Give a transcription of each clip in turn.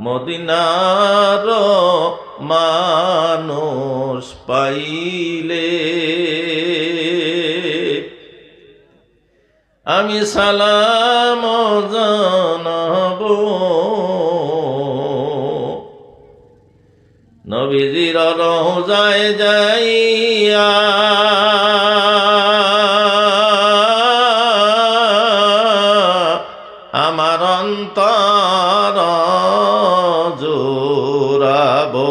মদিনার মানুষ পাইলে আমি সালাম জানাবো নবীজির রওজায় যাইয়া আমার অন্তর জোড়াবো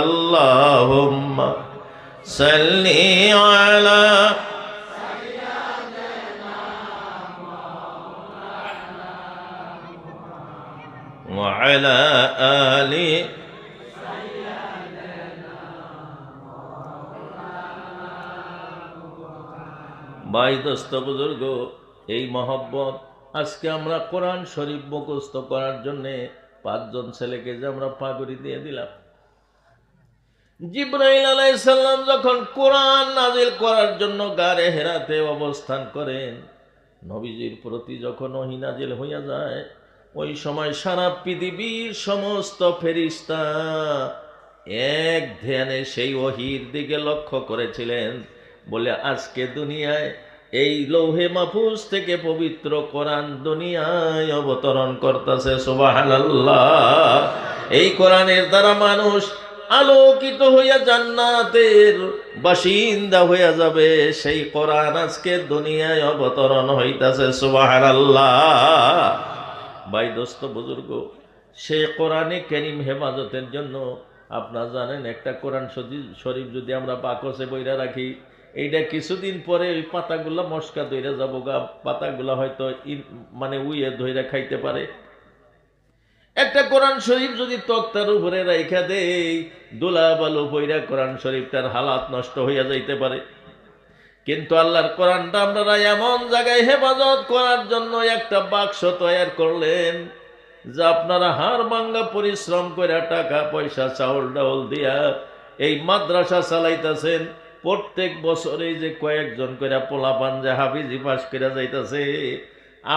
আল্লাহুম্মা সাল্লি আলা ওয়া আলা আলি ভাই দোস্ত বুজুর্গ, এই মহব্বত আজকে আমরা কোরআন শরীফ মুখস্থ করার জন্যে 5 জন ছেলেকে যে আমরা পাগড়ি দিয়ে দিলাম। জিবরাইল আলাইহিস সালাম যখন কোরআন নাজিল করার জন্য গারে হেরাতে অবস্থান করেন, নবীজির প্রতি যখন ওহী নাজিল হইয়া যায়, ওই সময় সারা পৃথিবীর সমস্ত ফেরেশতা এক ধ্যানে সেই ওহীর দিকে লক্ষ্য করেছিলেন। বলে আজকে দুনিয়ায় এই লৌহে মাহফুজ থেকে পবিত্র কোরআন দুনিয়ায় অবতরণ করতেছে। সুবহানাল্লাহ। এই কোরআনের দ্বারা মানুষ আলোকিত হইয়া জান্নাতের বাসিন্দা হইয়া যাবে। সেই কোরআন আজকে দুনিয়ায় অবতরণ হইতাছে। সুবহানাল্লাহ। ভাই দোস্ত বুজুর্গ, সেই কোরআনে কারীম হেফাজতের জন্য আপনারা জানেন, একটা কোরআন শরীফ যদি আমরা বাকসে বইরা রাখি, এইটা কিছুদিন পরে ওই পাতাগুলা মস্কা ধইরা যাবো গা, পাতাগুলা হয়তো মানে উইয়ে ধইরা খাইতে পারে। একটা কোরআন শরীফ যদি তক্তার উপরে রাইখা দেই, দুলা বালু বইরা কোরআন শরীফটার হালাত নষ্ট হইয়া যাইতে পারে। কিন্তু আল্লাহর কোরআনটা আপনারা এমন জায়গায় হেফাজত করার জন্য একটা বাক্স তৈরি করলেন, যা আপনারা হাড় ভাঙ্গা পরিশ্রম করে টাকা পয়সা চাউল ডাউল দিয়া এই মাদ্রাসা চালাইতেছেন। প্রত্যেক বছরে যে কয়েকজন করে পোলাপান যে হাফিজি পাস করে যাইতেছে,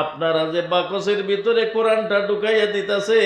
আপনারা যে বাকসের ভিতরে কোরআনটা ঢুকাইয়া দিতেছে।